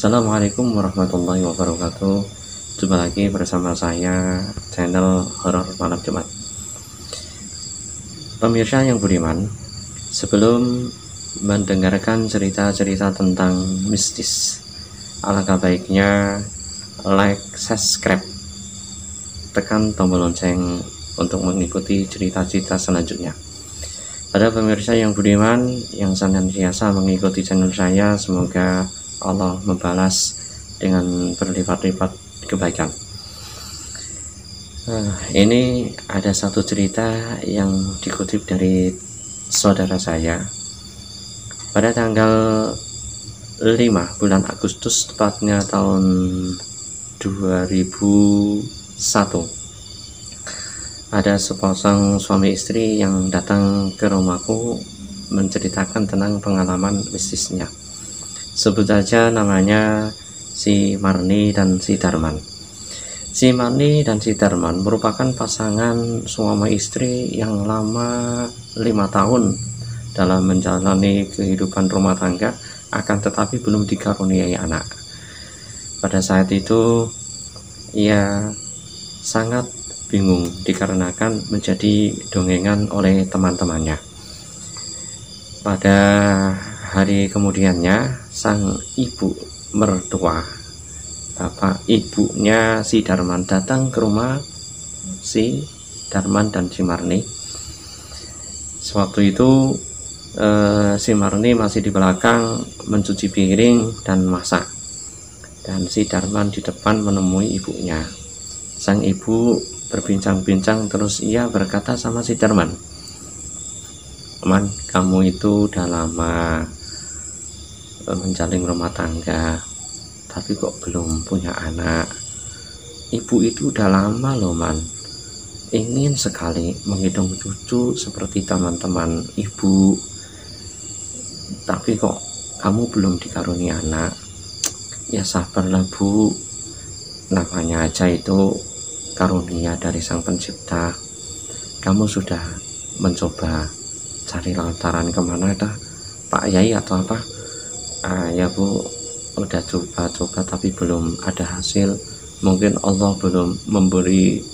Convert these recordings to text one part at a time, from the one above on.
Assalamualaikum warahmatullahi wabarakatuh. Jumpa lagi bersama saya, channel Horor Malam Jumat. Pemirsa yang budiman, sebelum mendengarkan cerita-cerita tentang mistis, alangkah baiknya like, subscribe, tekan tombol lonceng untuk mengikuti cerita-cerita selanjutnya. Pada pemirsa yang budiman yang senantiasa mengikuti channel saya, semoga Allah membalas dengan berlipat-lipat kebaikan. Ini ada satu cerita yang dikutip dari saudara saya pada tanggal 5 bulan Agustus, tepatnya tahun 2001. Ada sepasang suami istri yang datang ke rumahku menceritakan tentang pengalaman mistisnya. Sebut saja namanya si Marni dan si Darman. Si Marni dan si Darman merupakan pasangan suami istri yang lama 5 tahun dalam menjalani kehidupan rumah tangga, akan tetapi belum dikaruniai anak. Pada saat itu ia sangat bingung dikarenakan menjadi dongengan oleh teman-temannya. Pada hari kemudiannya, sang ibu mertua, bapak ibunya si Darman, datang ke rumah si Darman dan si Marni. Sewaktu itu si Marni masih di belakang mencuci piring dan masak, dan si Darman di depan menemui ibunya. Sang ibu berbincang-bincang, terus ia berkata sama si Darman, "Man, kamu itu udah lama menjalin rumah tangga, tapi kok belum punya anak. Ibu itu udah lama loh, Man, ingin sekali menghitung cucu seperti teman-teman ibu, tapi kok kamu belum dikaruni anak. Ya sabarlah Bu, namanya aja itu karunia dari Sang Pencipta. Kamu sudah mencoba cari lantaran kemana dah, Pak Yai atau apa?" "Ya Bu, udah coba-coba tapi belum ada hasil. Mungkin Allah belum memberi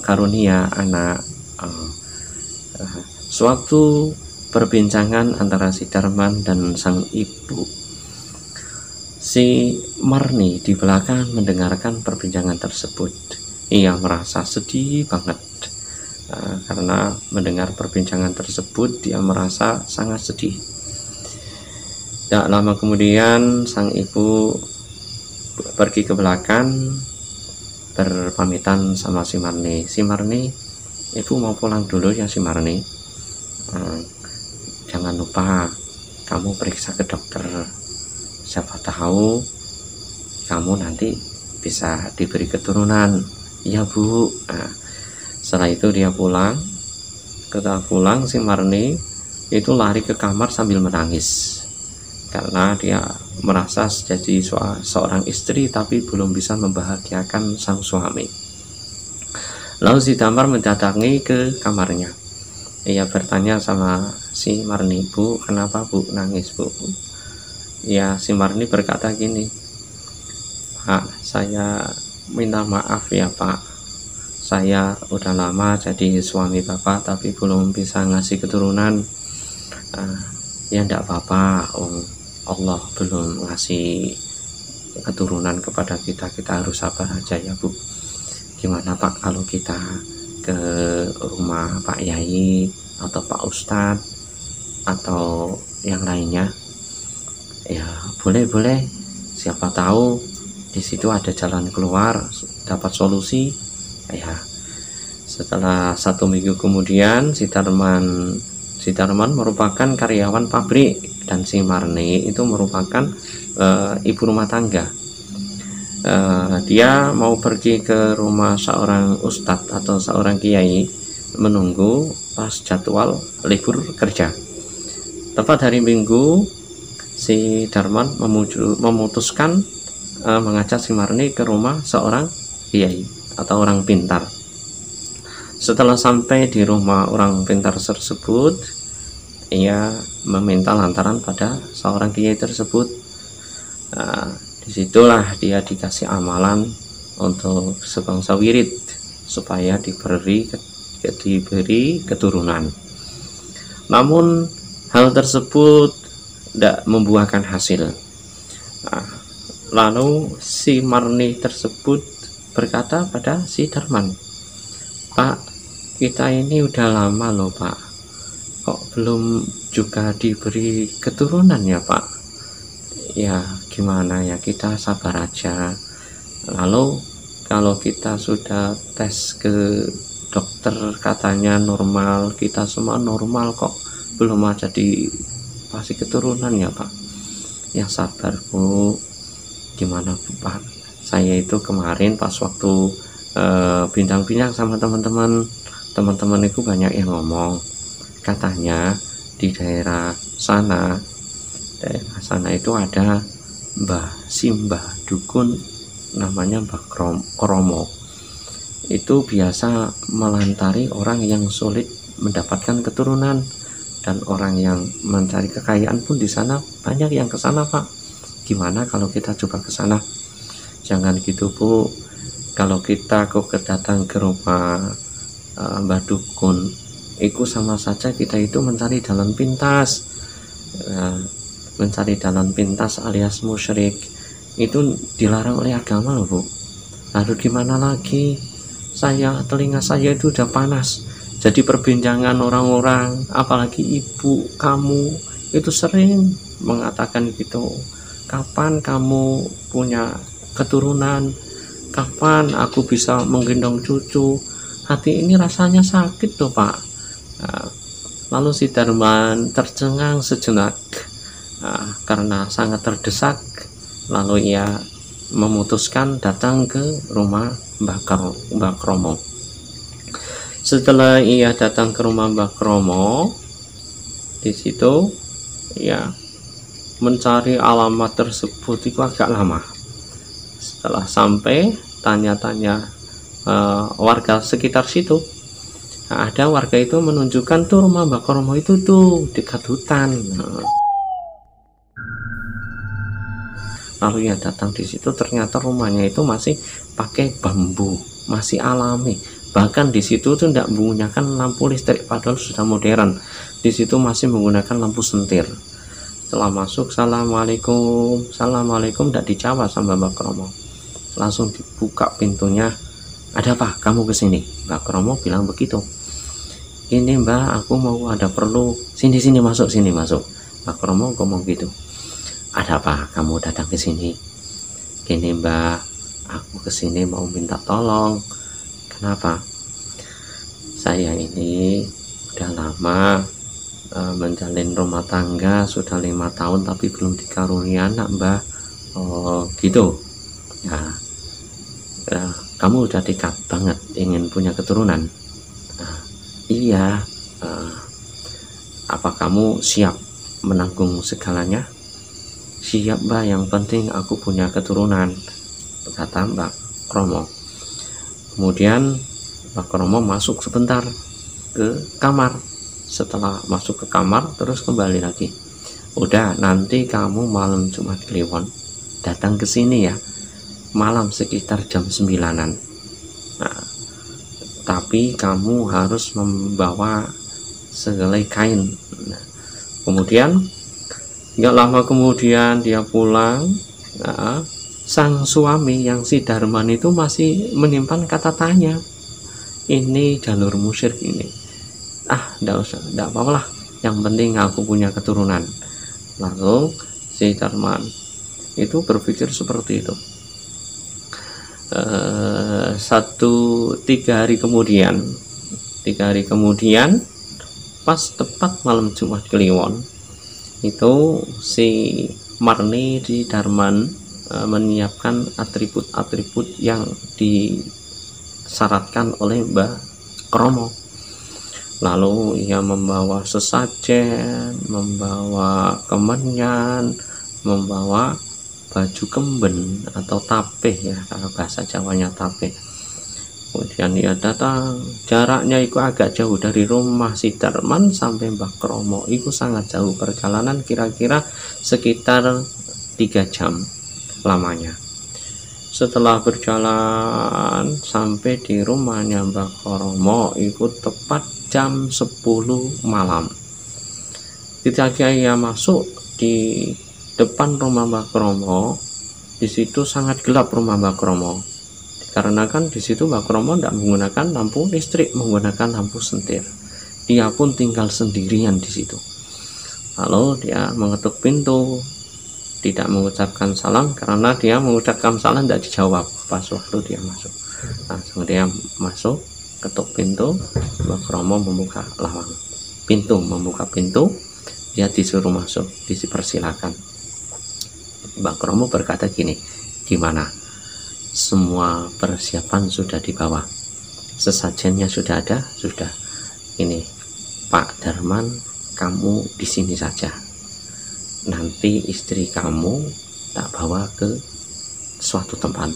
karunia anak." Suatu perbincangan antara si Darman dan sang ibu, si Marni di belakang mendengarkan perbincangan tersebut. Ia merasa sedih banget karena mendengar perbincangan tersebut. Dia merasa sangat sedih. Tak lama kemudian sang ibu pergi ke belakang berpamitan sama si Marni. "Si Marni, ibu mau pulang dulu ya si Marni. Jangan lupa kamu periksa ke dokter. Siapa tahu kamu nanti bisa diberi keturunan." "Iya Bu." Setelah itu dia pulang. Ketika pulang, si Marni itu lari ke kamar sambil menangis karena dia merasa jadi seorang istri tapi belum bisa membahagiakan sang suami. Lalu si Damar mendatangi ke kamarnya. Ia bertanya sama si Marni, "Bu, kenapa Bu nangis Bu?" Ya, si Marni berkata gini, "Pak, saya minta maaf ya Pak. Saya udah lama jadi suami Bapak tapi belum bisa ngasih keturunan. Ya enggak apa-apa, Allah belum ngasih keturunan kepada kita. Kita harus sabar aja ya Bu. Gimana Pak kalau kita ke rumah Pak Yai atau Pak Ustadz atau yang lainnya?" "Ya boleh, siapa tahu di situ ada jalan keluar, dapat solusi." Ya, setelah 1 minggu kemudian, si Darman merupakan karyawan pabrik dan si Marni itu merupakan ibu rumah tangga. Dia mau pergi ke rumah seorang ustadz atau seorang kiai menunggu pas jadwal libur kerja. Tepat hari Minggu, si Darman memutuskan mengajak si Marni ke rumah seorang kiai atau orang pintar. Setelah sampai di rumah orang pintar tersebut, ia meminta lantaran pada seorang kiai tersebut. Disitulah dia dikasih amalan untuk sebangsa wirid supaya diberi keturunan. Namun hal tersebut tidak membuahkan hasil. Nah, lalu si Marni tersebut berkata pada si Darman, "Pak, kita ini udah lama loh Pak, kok belum juga diberi keturunan ya Pak? Ya gimana ya, kita sabar aja. Lalu kalau kita sudah tes ke dokter katanya normal, kita semua normal kok belum aja dikasih keturunan ya Pak. Ya sabar Bu, gimana Pak, saya itu kemarin pas waktu bincang-bincang sama teman-teman itu banyak yang ngomong, katanya di daerah sana itu ada Mbah Dukun namanya Mbah Kromo. Itu biasa melantari orang yang sulit mendapatkan keturunan, dan orang yang mencari kekayaan pun di sana banyak yang ke sana Pak. Gimana kalau kita coba ke sana?" "Jangan gitu Bu, kalau kita kok datang ke rumah Mbah Dukun, itu sama saja kita itu mencari jalan pintas. Mencari jalan pintas alias musyrik, itu dilarang oleh agama loh Bu. Lalu gimana lagi, telinga saya itu udah panas. Jadi perbincangan orang-orang, apalagi ibu kamu itu sering mengatakan gitu, kapan kamu punya keturunan, kapan aku bisa menggendong cucu. Hati ini rasanya sakit tuh Pak." Nah, lalu si Darman tercengang sejenak karena sangat terdesak. Lalu ia memutuskan datang ke rumah Mbah Kromo. Setelah ia datang ke rumah Mbah Kromo, di situ ya mencari alamat tersebut itu agak lama. Setelah sampai, tanya-tanya warga sekitar situ. Nah, ada warga itu menunjukkan tuh rumah Mbah Kromo itu tuh dekat hutan. Lalu ia datang di situ, ternyata rumahnya itu masih pakai bambu, masih alami. Bahkan di situ tuh tidak menggunakan lampu listrik, padahal sudah modern. Di situ masih menggunakan lampu sentir. Setelah masuk, "Assalamualaikum." "Assalamualaikum" tidak dijawab sama Mbah Kromo. Langsung dibuka pintunya. "Ada apa? Kamu kesini?" Mbah Kromo bilang begitu. "Ini Mbah, aku mau ada perlu." Sini masuk, sini masuk." Mbah Kromo ngomong gitu. "Ada apa kamu datang ke sini?" "Gini Mbah, aku kesini mau minta tolong." "Kenapa?" "Saya ini udah lama menjalin rumah tangga, sudah 5 tahun tapi belum dikaruniai anak Mbah." "Oh gitu. Nah, kamu udah dekat banget ingin punya keturunan?" "Iya." "Apa kamu siap menanggung segalanya?" "Siap Mbah, yang penting aku punya keturunan," kata Mbah Kromo. Kemudian Mbah Kromo masuk sebentar ke kamar. Setelah masuk ke kamar terus kembali lagi. "Udah, nanti kamu malam Jumat Kliwon datang ke sini ya, malam sekitar jam 9-an. Nah, tapi kamu harus membawa sehelai kain." Nah, kemudian nggak lama kemudian dia pulang. Nah, sang suami yang si Darman itu masih menyimpan kata tanya. Ini jalur musyrik ini. Nggak usah, nggak apa-apa lah, yang penting aku punya keturunan. Lalu si Darman itu berpikir seperti itu. 3 hari kemudian pas tepat malam Jumat Kliwon itu si Marni di Darman menyiapkan atribut-atribut yang disyaratkan oleh Mbah Kromo. Lalu ia membawa sesajen, membawa kemenyan, membawa baju kemben atau tapeh ya, kalau bahasa Jawanya tapeh. Kemudian ia datang, jaraknya itu agak jauh dari rumah si Darman sampai Mbah Kromo, itu sangat jauh perjalanan, kira-kira sekitar 3 jam. lamanya. Setelah berjalan sampai di rumahnya Mbah Kromo ikut tepat jam 10 malam. Ketika ia masuk di depan rumah Mbah Kromo, di situ sangat gelap rumah Mbah Kromo. Dikarenakan di situ Mbah Kromo tidak menggunakan lampu listrik, menggunakan lampu sentir. Dia pun tinggal sendirian di situ. Lalu dia mengetuk pintu, tidak mengucapkan salam, karena dia mengucapkan salam tidak dijawab pas waktu dia masuk. Langsung dia masuk, ketuk pintu, Mbah Kromo membuka lawang pintu, dia disuruh masuk, dipersilakan. Mbah Kromo berkata gini, gimana? Semua persiapan sudah dibawa, sesajennya sudah ada, sudah. Ini Pak Darman, kamu di sini saja. Nanti istri kamu tak bawa ke suatu tempat.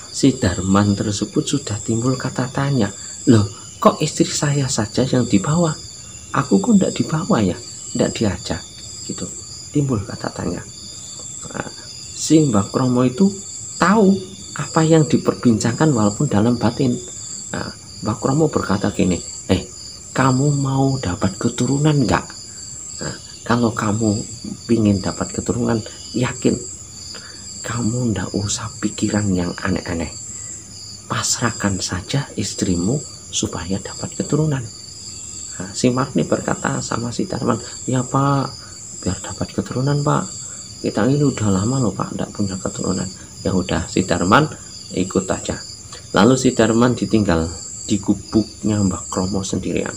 Si Darman tersebut sudah timbul kata tanya, loh kok istri saya saja yang dibawa, aku kok tidak dibawa ya, tidak diajak gitu. Timbul kata tanya. Si Mbah Kromo itu tahu apa yang diperbincangkan walaupun dalam batin. Mbah Kromo berkata gini, kamu mau dapat keturunan enggak? Kalau kamu ingin dapat keturunan, yakin kamu ndak usah pikiran yang aneh-aneh, pasrahkan saja istrimu supaya dapat keturunan. Si Marni berkata sama si Darman, ya Pak, biar dapat keturunan Pak, kita ini udah lama loh Pak ndak punya keturunan. Ya udah, si Darman ikut aja. Lalu si Darman ditinggal di gubuknya Mbah Kromo sendirian.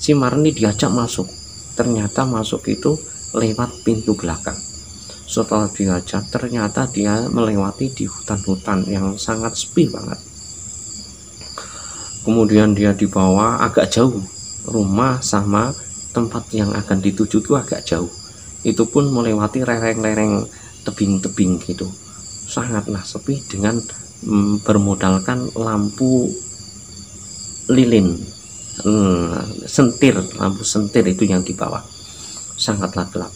Si Marni diajak masuk, ternyata masuk itu lewat pintu belakang. Setelah diajak, ternyata dia melewati di hutan-hutan yang sangat sepi banget. Kemudian dia dibawa agak jauh, rumah sama tempat yang akan dituju itu agak jauh. Itu pun melewati lereng-lereng, tebing-tebing gitu, sangatlah sepi dengan bermodalkan lampu lilin, sentir, lampu sentir itu yang dibawa, sangatlah gelap.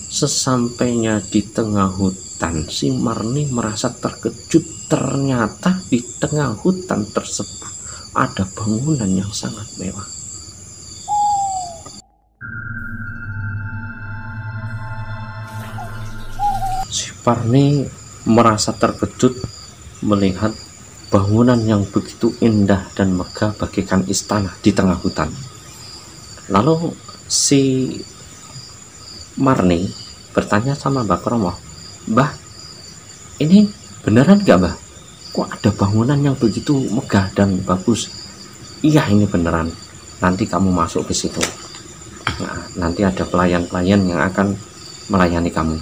Sesampainya di tengah hutan, si Marni merasa terkejut, ternyata di tengah hutan tersebut ada bangunan yang sangat mewah. Si Marni merasa terkejut melihat bangunan yang begitu indah dan megah bagaikan istana di tengah hutan. Lalu si Marni bertanya sama Mbah Kromo, Mbah, ini beneran gak Mbah? Kok ada bangunan yang begitu megah dan bagus? Iya, ini beneran. Nanti kamu masuk ke situ. Nanti ada pelayan-pelayan yang akan melayani kamu,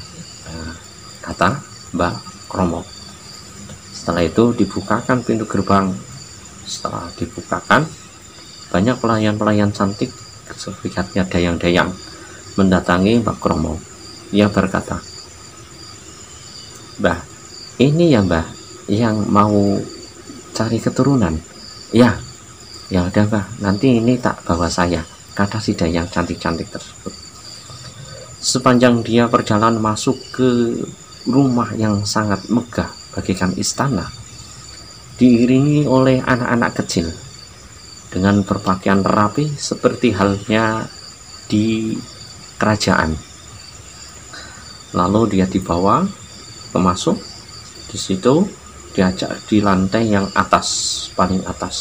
kata Mbah Kromo. Setelah itu dibukakan pintu gerbang. Setelah dibukakan, banyak pelayan-pelayan cantik seperti dayang-dayang mendatangi Mbah Kromo. Ia berkata, Mbah, ini ya Mbah yang mau cari keturunan. Ya udah Mbah, nanti ini tak bawa saya, kata si dayang cantik-cantik tersebut. Sepanjang dia berjalan masuk ke rumah yang sangat megah bagaikan istana, diiringi oleh anak-anak kecil dengan berpakaian rapi seperti halnya di kerajaan. Lalu dia dibawa ke masuk, di situ diajak di lantai yang atas, paling atas.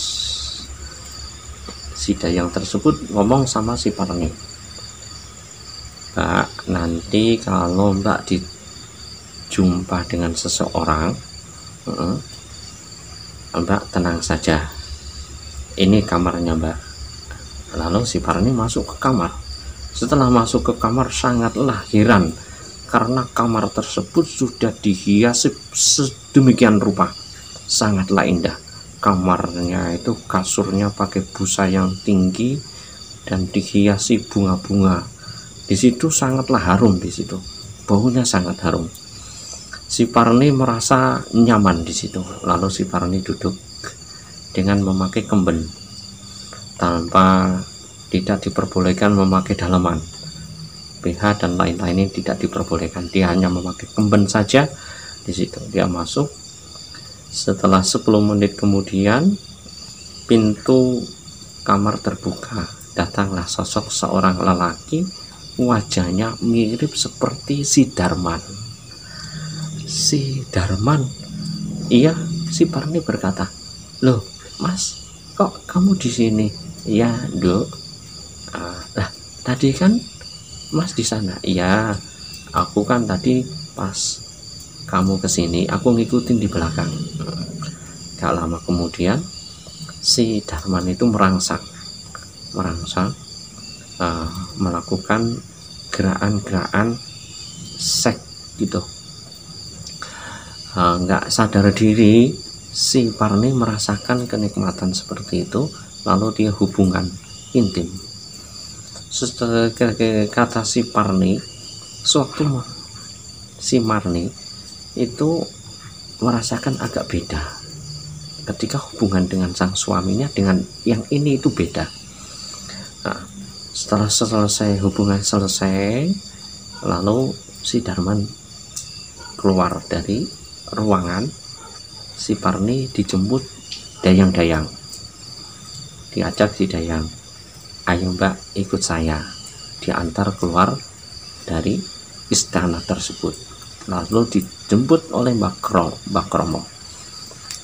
Si dayang tersebut ngomong sama si Marni, Mbak, nanti kalau Mbak dijumpa dengan seseorang, Mbak tenang saja, ini kamarnya Mbak. Lalu si Marni masuk ke kamar. Setelah masuk ke kamar, sangatlah heran karena kamar tersebut sudah dihiasi sedemikian rupa, sangatlah indah. Kamarnya itu kasurnya pakai busa yang tinggi dan dihiasi bunga-bunga. Di situ sangatlah harum, di situ baunya sangat harum. Si Marni merasa nyaman di situ. Lalu si Marni duduk dengan memakai kemben, tanpa tidak diperbolehkan memakai daleman, BH dan lain-lain ini tidak diperbolehkan. Dia hanya memakai kemben saja Di situ dia masuk. Setelah 10 menit kemudian pintu kamar terbuka. Datanglah sosok seorang lelaki, wajahnya mirip seperti si Darman. Si Darman, iya, si Parni berkata, "Loh, Mas, kok kamu di sini?" "Ya, Dok." Lah, tadi kan Mas di sana." "Iya, aku kan tadi pas kamu kesini, aku ngikutin di belakang." Gak lama kemudian si Darman itu merangsang melakukan gerakan-gerakan seks gitu. Nggak sadar diri si Parni merasakan kenikmatan seperti itu, lalu dia hubungan intim. Kata si Parni, sewaktu si Marni itu merasakan agak beda ketika hubungan dengan sang suaminya, dengan yang ini itu beda. Nah, setelah selesai hubungan selesai, lalu si Darman keluar dari ruangan. Si Parni dijemput Dayang-Dayang, diajak si Dayang, "Ayo Mbak, ikut saya." Diantar keluar dari istana tersebut, lalu dijemput oleh Mbak Kromo,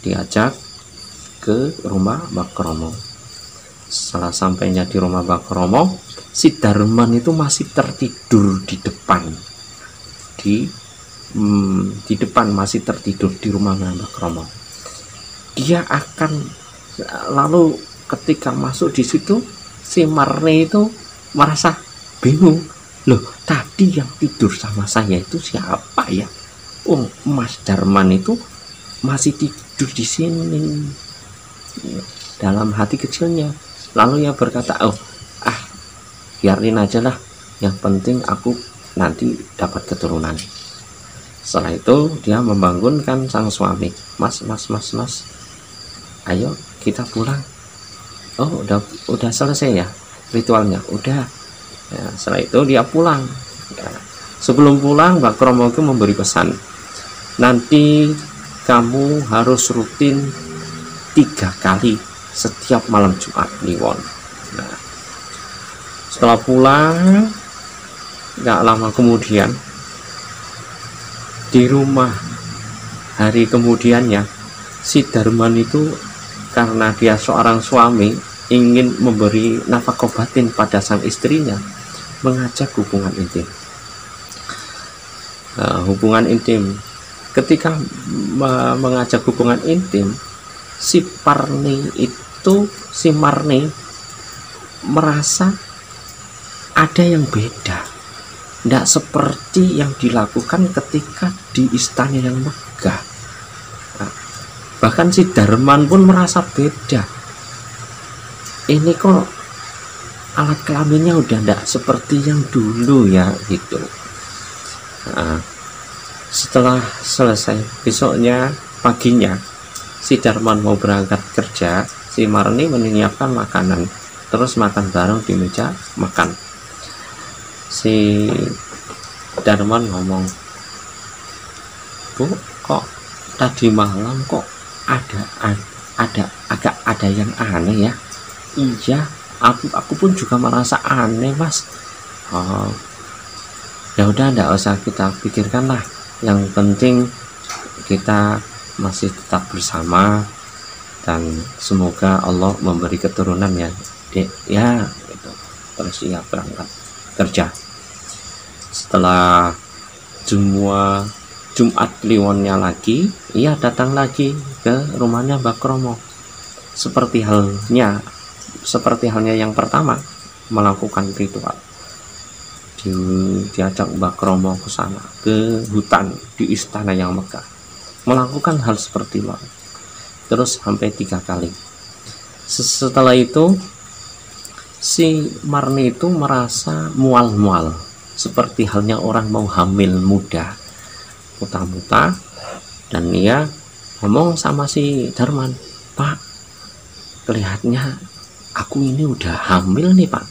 diajak ke rumah Mbak Kromo. Setelah sampainya di rumah Mbak Kromo, si Darman itu masih tertidur di depan, di depan masih tertidur di rumah Mbak Kromo. Dia akan, lalu ketika masuk di situ, si Marni itu merasa bingung. "Loh, tadi yang tidur sama saya itu siapa ya? Mas Darman itu masih tidur di sini." Dalam hati kecilnya, lalu ia berkata, biarin aja lah, yang penting aku nanti dapat keturunan. Setelah itu dia membangunkan sang suami, Mas, ayo kita pulang." "Oh, udah selesai ya ritualnya?" "Udah." Ya, setelah itu dia pulang. Sebelum pulang, Mbak Kromo itu memberi pesan, "Nanti kamu harus rutin 3 kali setiap malam Jumat Kliwon." Nah, setelah pulang, gak lama kemudian di rumah hari kemudiannya, si Darman itu karena dia seorang suami ingin memberi nafkah batin pada sang istrinya, mengajak hubungan intim. Hubungan intim, ketika mengajak hubungan intim, si Marni merasa ada yang beda, tidak seperti yang dilakukan ketika di istana yang megah. Bahkan si Darman pun merasa beda. Ini kok alat kelaminnya udah tidak seperti yang dulu ya gitu. Setelah selesai, besoknya paginya si Darman mau berangkat kerja, si Marni menyiapkan makanan, terus makan bareng di meja makan. Si Darman ngomong, "Bu, kok tadi malam kok ada yang aneh ya?" "Iya, aku pun juga merasa aneh, Mas." "Oh, ya udah, enggak usah kita pikirkan lah, yang penting kita masih tetap bersama dan semoga Allah memberi keturunan ya, Dek." "Ya," gitu. Terus ia berangkat kerja. Setelah Jumat Kliwonnya lagi, ia datang lagi ke rumahnya Mbak Kromo. Seperti halnya yang pertama, melakukan ritual. Diajak Mbak Kromo ke sana, ke hutan di istana yang megah, melakukan hal seperti itu terus sampai 3 kali. Setelah itu si Marni itu merasa mual-mual, seperti halnya orang mau hamil muda, muta-muta, dan ia ngomong sama si Darman, "Pak, kelihatannya aku ini udah hamil nih Pak,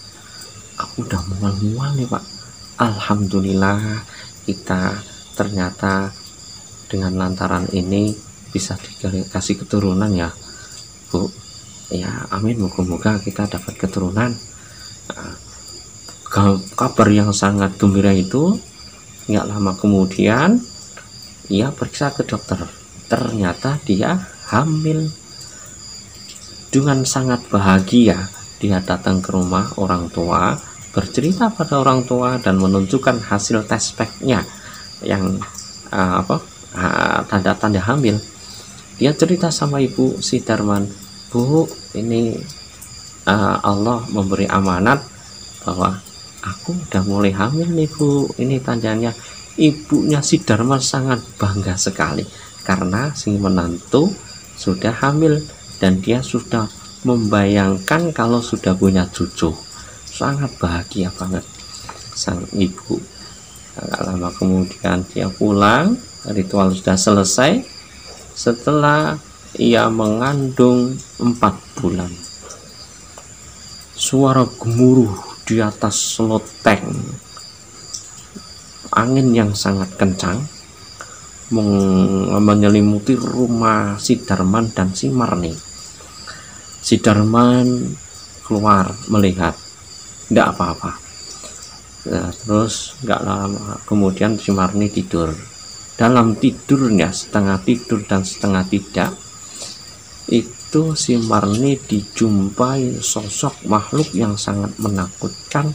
aku udah mual-mual nih Pak. Alhamdulillah, kita ternyata dengan lantaran ini bisa dikasih keturunan ya Bu. Ya amin, moga-moga kita dapat keturunan. Nah, kabar yang sangat gembira itu nggak lama kemudian ia periksa ke dokter, ternyata dia hamil. Dengan sangat bahagia dia datang ke rumah orang tua, bercerita pada orang tua dan menunjukkan hasil tes packnya yang tanda-tanda hamil. Dia cerita sama ibu si Darman, Bu, ini Allah memberi amanat bahwa aku udah mulai hamil nih Bu. Ini tandanya. Ibunya si Darman sangat bangga sekali karena si menantu sudah hamil dan dia sudah membayangkan kalau sudah punya cucu. Sangat bahagia banget sang ibu. Agak lama kemudian dia pulang, ritual sudah selesai. Setelah ia mengandung 4 bulan, suara gemuruh di atas loteng, angin yang sangat kencang menyelimuti rumah si Darman dan si Marni. Si Darman keluar melihat, tidak apa-apa. Nah, terus nggak lama kemudian si Marni tidur. Dalam tidurnya, setengah tidur dan setengah tidak, itu si Marni dijumpai sosok makhluk yang sangat menakutkan.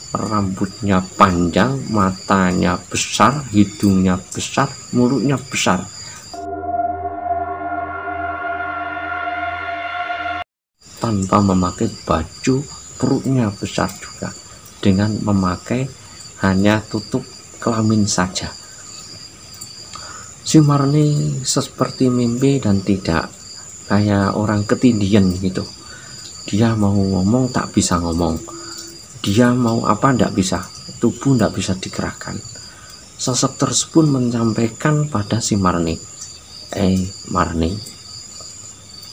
Rambutnya panjang, matanya besar, hidungnya besar, mulutnya besar. Tanpa memakai baju, perutnya besar juga, dengan memakai hanya tutup kelamin saja. Si Marni seperti mimpi dan tidak, kayak orang ketindian gitu. Dia mau ngomong tak bisa ngomong, dia mau apa tidak bisa, tubuh tidak bisa digerakkan. Sosok tersebut menyampaikan pada si Marni, Marni,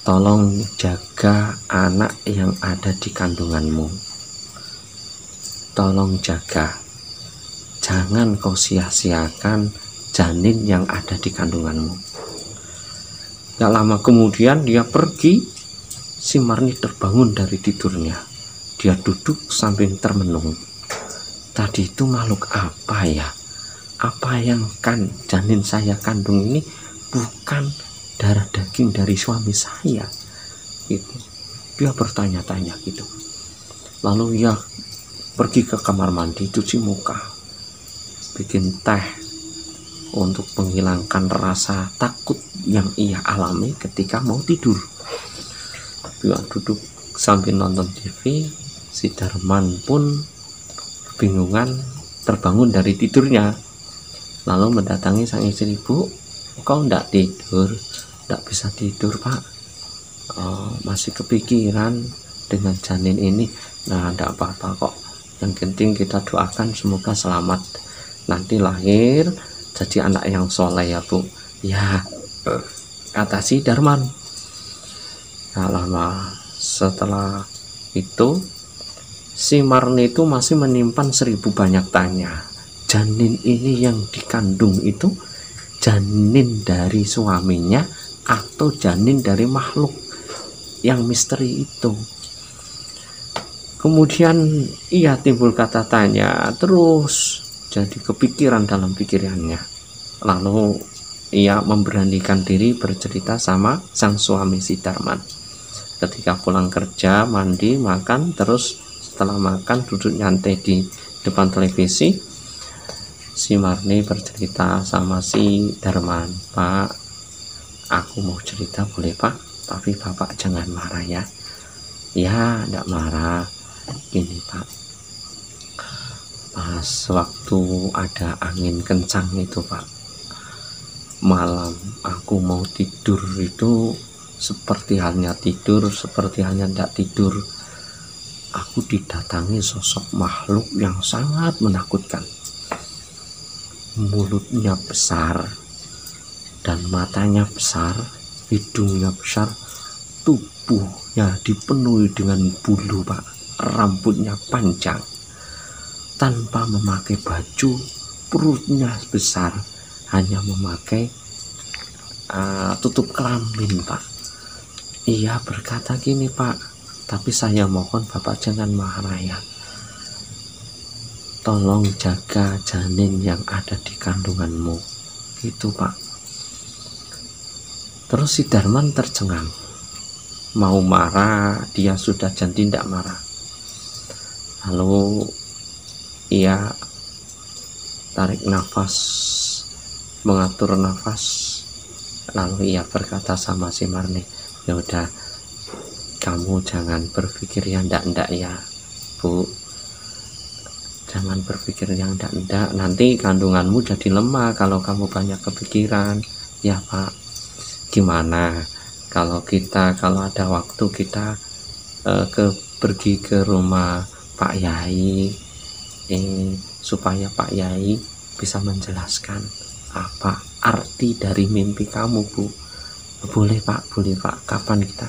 tolong jaga anak yang ada di kandunganmu. Tolong jaga, jangan kau sia-siakan janin yang ada di kandunganmu. Gak lama kemudian dia pergi. Si Marni terbangun dari tidurnya. Dia duduk sambil termenung. Tadi itu makhluk apa ya? Apa yang janin saya kandung ini bukan darah daging dari suami saya? Gitu. Dia bertanya-tanya gitu. Lalu ia pergi ke kamar mandi, cuci muka, bikin teh untuk menghilangkan rasa takut yang ia alami ketika mau tidur. Dia duduk sambil nonton TV. Si Darman pun bingungan terbangun dari tidurnya, lalu mendatangi sang istri. Bu, kau enggak tidur? Enggak bisa tidur Pak. Masih kepikiran dengan janin ini. Nah, enggak apa-apa kok, yang penting kita doakan semoga selamat, nanti lahir jadi anak yang soleh ya Bu. Ya, kata si Darman. Nah, lama setelah itu si Marni itu masih menyimpan 1000 banyak tanya. Janin ini yang dikandung itu janin dari suaminya atau janin dari makhluk yang misteri itu? Kemudian ia timbul kata tanya terus, jadi kepikiran dalam pikirannya. Lalu ia memberanikan diri bercerita sama sang suami si Darman. Ketika pulang kerja, mandi, makan, terus setelah makan duduk nyantai di depan televisi, si Marni bercerita sama si Darman, Pak, aku mau cerita boleh Pak? Tapi Bapak jangan marah ya. Ya, enggak marah. Gini Pak, pas waktu ada angin kencang itu Pak, malam aku mau tidur itu seperti halnya tidur, seperti halnya tidak tidur, aku didatangi sosok makhluk yang sangat menakutkan. Mulutnya besar dan matanya besar, hidungnya besar, tubuhnya dipenuhi dengan bulu Pak, rambutnya panjang, tanpa memakai baju, perutnya besar, hanya memakai tutup kelamin Pak. Ia berkata gini Pak, tapi saya mohon Bapak jangan marah ya, tolong jaga janin yang ada di kandunganmu, gitu Pak. Terus si Darman tercengang, mau marah, dia sudah janji tidak marah. Lalu ia tarik nafas, mengatur nafas, lalu ia berkata sama si Marni, ya udah, kamu jangan berpikir yang ndak ya Bu, jangan berpikir yang ndak, nanti kandunganmu jadi lemah kalau kamu banyak kepikiran. Ya Pak, gimana kalau ada waktu kita pergi ke rumah Pak Yai, supaya Pak Yai bisa menjelaskan apa arti dari mimpi kamu Bu. Boleh Pak, kapan kita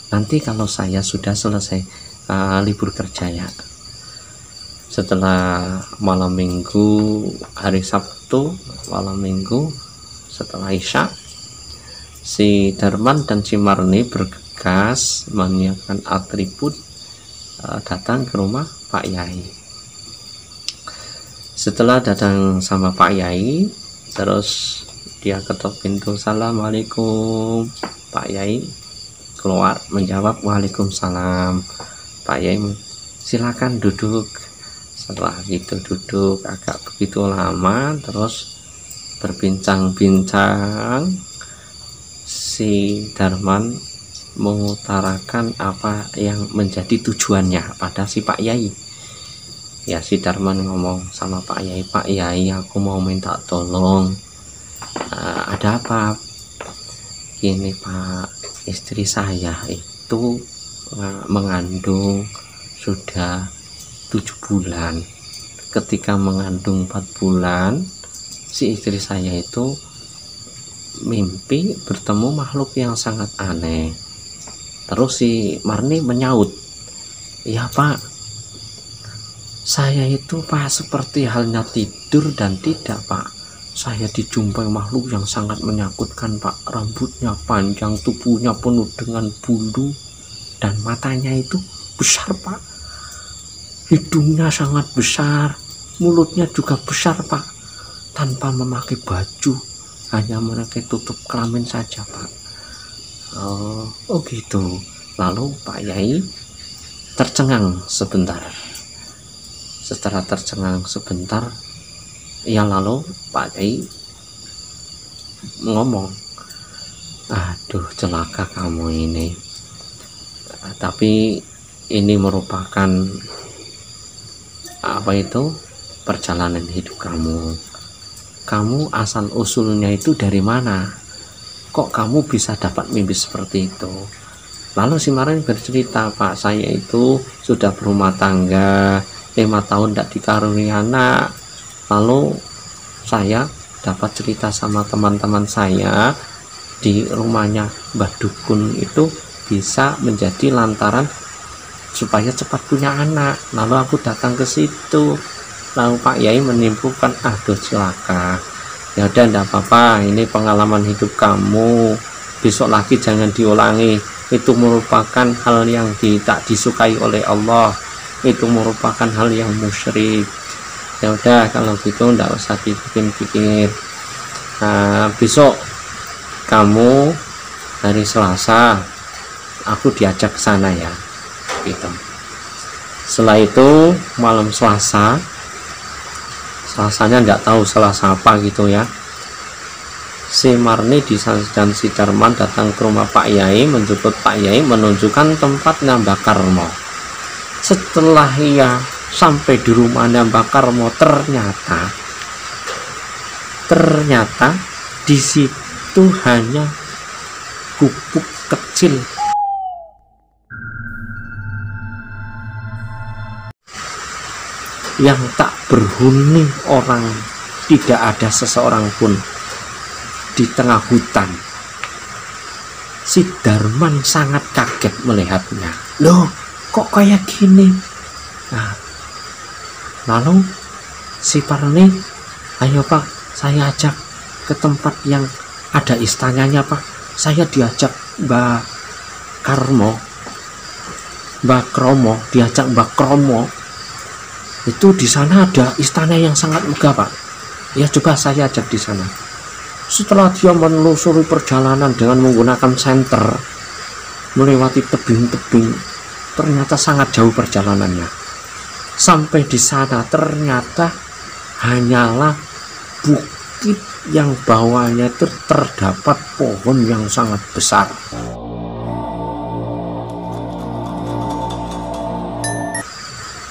nanti kalau saya sudah selesai libur kerja ya, setelah malam minggu, hari Sabtu malam minggu setelah Isya, si Darman dan si Marni bergegas menyiapkan atribut datang ke rumah Pak Yai. Setelah datang sama Pak Yai, terus dia ketok pintu, Assalamualaikum. Pak Yai keluar menjawab, Waalaikumsalam. Pak Yai, silakan duduk. Setelah itu duduk agak begitu lama, terus berbincang-bincang. Si Darman mengutarakan apa yang menjadi tujuannya pada si Pak Yai. Ya, si Darman ngomong sama Pak Yai, Pak Yai, aku mau minta tolong. Ada apa? Gini Pak, istri saya itu mengandung sudah 7 bulan. Ketika mengandung 4 bulan, si istri saya itu mimpi bertemu makhluk yang sangat aneh. Terus si Marni menyaut, ya Pak, saya itu Pak seperti halnya tidur dan tidak Pak, saya dijumpai makhluk yang sangat menakutkan Pak. Rambutnya panjang, tubuhnya penuh dengan bulu, dan matanya itu besar Pak. Hidungnya sangat besar, mulutnya juga besar Pak. Tanpa memakai baju, hanya memakai tutup kelamin saja Pak. Oh gitu. Lalu Pak Yai tercengang sebentar. Setelah tercengang sebentar, ya lalu Pak Yai ngomong, aduh celaka kamu ini, tapi ini merupakan perjalanan hidup kamu asal usulnya itu dari mana, kok kamu bisa dapat mimpi seperti itu? Lalu si Marni bercerita, Pak, saya itu sudah berumah tangga 5 tahun tidak dikaruniai anak. Lalu saya dapat cerita sama teman-teman saya di rumahnya Mbah Dukun itu bisa menjadi lantaran supaya cepat punya anak. Lalu aku datang ke situ. Lalu Pak Yai menyimpulkan, aduh celaka. Ya udah enggak apa-apa, ini pengalaman hidup kamu. Besok lagi jangan diulangi. Itu merupakan hal yang tidak disukai oleh Allah. Itu merupakan hal yang musyrik. Ya udah kalau gitu enggak usah dipikir-pikir. Nah, besok kamu hari Selasa aku diajak ke sana ya, gitu. Setelah itu malam Selasanya enggak tahu Selasa apa gitu ya, si Marni dan si Darman datang ke rumah Pak Yai, menjemput Pak Yai, menunjukkan tempat Mbah Karmo. Setelah ia sampai di rumah Mbah Karmo, ternyata di situ hanya gubuk kecil yang tak berhuni orang, tidak ada seseorang pun di tengah hutan. Si Darman sangat kaget melihatnya. Loh, kok kayak gini? Nah, lalu si Parni, ayo Pak, saya ajak ke tempat yang ada istananya Pak, saya diajak Mbak Karmo, Mbak Kromo, diajak Mbak Kromo, itu di sana ada istana yang sangat megah Pak, ya coba saya ajak di sana. Setelah dia menelusuri perjalanan dengan menggunakan senter, melewati tebing-tebing, ternyata sangat jauh perjalanannya. Sampai di sana ternyata hanyalah bukit yang bawahnya itu terdapat pohon yang sangat besar.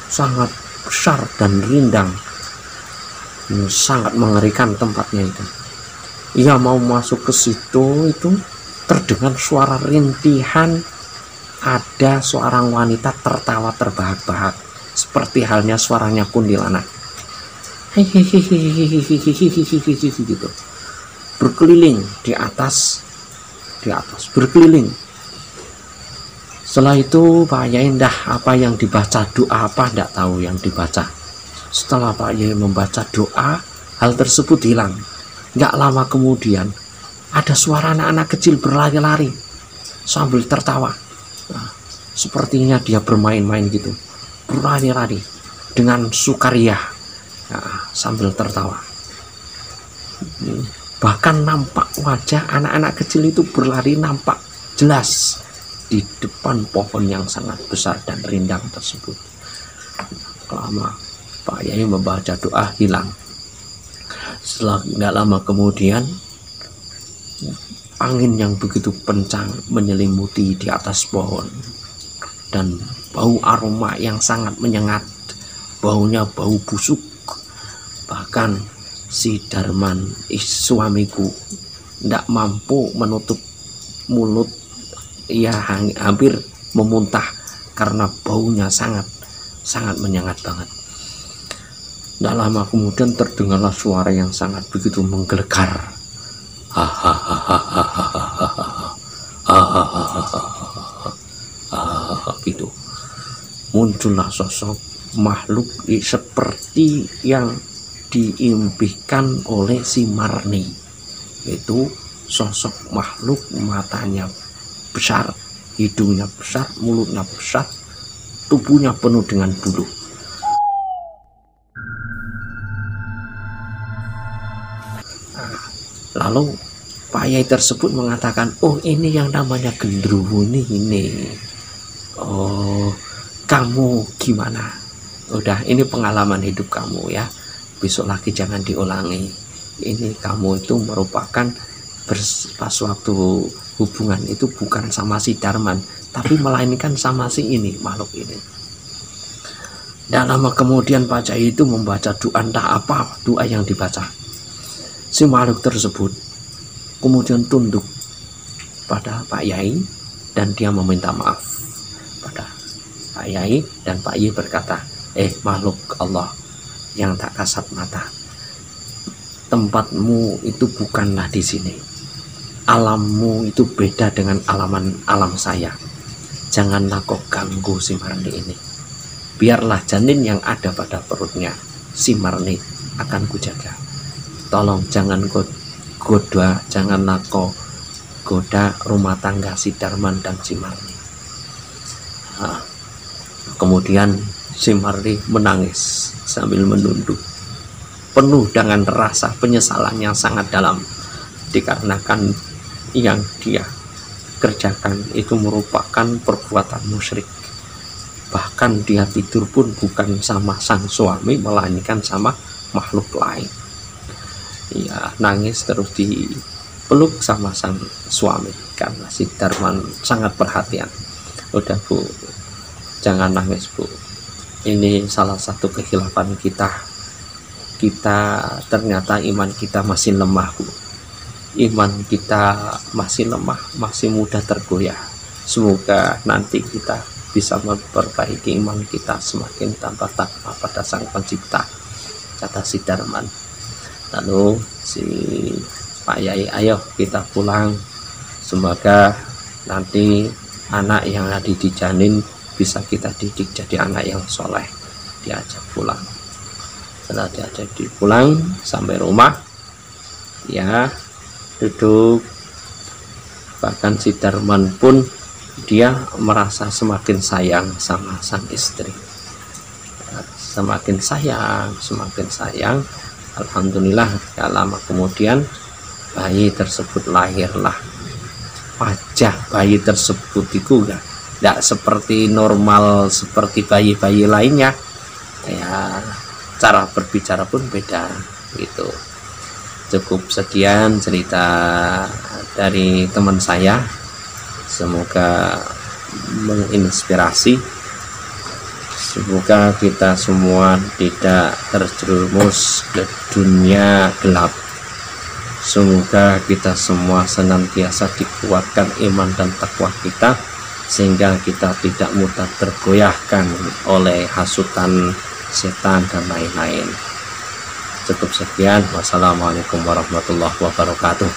Sangat besar dan rindang. Sangat mengerikan tempatnya itu. Ia mau masuk ke situ, itu terdengar suara rintihan, ada seorang wanita tertawa terbahak-bahak seperti halnya suaranya kuntilanak. Gitu, berkeliling di atas berkeliling. Setelah itu Pak Yai apa yang dibaca, doa apa tidak tahu yang dibaca. Setelah Pak Yai membaca doa, hal tersebut hilang. Nggak lama kemudian ada suara anak-anak kecil berlari-lari sambil tertawa. Nah, sepertinya dia bermain-main gitu, berlari-lari dengan sukaria, nah, sambil tertawa. Bahkan nampak wajah anak-anak kecil itu berlari nampak jelas di depan pohon yang sangat besar dan rindang tersebut. Lama Pak Yai membaca doa, hilang. Setelah tidak lama kemudian, angin yang begitu kencang menyelimuti di atas pohon, dan bau aroma yang sangat menyengat, baunya bau busuk. Bahkan si Darman, suamiku, tidak mampu menutup mulut, ia hampir memuntah karena baunya sangat menyengat banget. Tidak lama kemudian terdengarlah suara yang sangat begitu menggelegar. Gitu. Muncullah sosok makhluk seperti yang diimpikan oleh si Marni. Itu sosok makhluk, matanya besar, hidungnya besar, mulutnya besar, tubuhnya penuh dengan bulu. Lalu Pak Yai tersebut mengatakan, oh ini yang namanya gendruwo ini. Oh, kamu gimana? Udah, ini pengalaman hidup kamu ya, besok lagi jangan diulangi. Ini kamu itu merupakan pas waktu hubungan itu bukan sama si Darman, tapi melainkan sama si ini, makhluk ini. Dan lama kemudian Pak Yai itu membaca doa, entah apa doa yang dibaca. Si makhluk tersebut kemudian tunduk pada Pak Yai dan dia meminta maaf pada Pak Yai, dan Pak Yai berkata, makhluk Allah yang tak kasat mata, tempatmu itu bukanlah di sini. Alammu itu beda dengan alam saya. Janganlah kau ganggu si Marni ini. Biarlah janin yang ada pada perutnya si Marni akan kujaga. Tolong jangan kau goda, janganlah kau goda rumah tangga si Darman dan si Marni. Kemudian si Marni menangis sambil menunduk, penuh dengan rasa penyesalan yang sangat dalam, dikarenakan yang dia kerjakan itu merupakan perbuatan musyrik. Bahkan dia tidur pun bukan sama sang suami, melainkan sama makhluk lain. Ya, nangis terus dipeluk sama sang suami karena si Darman sangat perhatian. Udah Bu, jangan nangis Bu, ini salah satu kekhilafan kita ternyata iman kita masih lemah Bu. Iman kita masih lemah, masih mudah tergoyah. Semoga nanti kita bisa memperbaiki iman kita, semakin tambah takwa pada sang pencipta, kata si Darman. Lalu si Pak Yai, ayo kita pulang, semoga nanti anak yang ada di janin bisa kita didik jadi anak yang soleh. Diajak pulang. Setelah diajak pulang sampai rumah, ya duduk. Bahkan si Darman pun dia merasa semakin sayang sama sang istri, semakin sayang. Alhamdulillah, gak lama kemudian bayi tersebut lahirlah. Wajah bayi tersebut itu tidak seperti normal seperti bayi-bayi lainnya, ya cara berbicara pun beda gitu. Cukup sekian cerita dari teman saya, semoga menginspirasi, semoga kita semua tidak terjerumus ke dunia gelap, semoga kita semua senantiasa dikuatkan iman dan takwa kita, sehingga kita tidak mudah tergoyahkan oleh hasutan setan dan lain-lain. Cukup sekian, wassalamualaikum warahmatullahi wabarakatuh.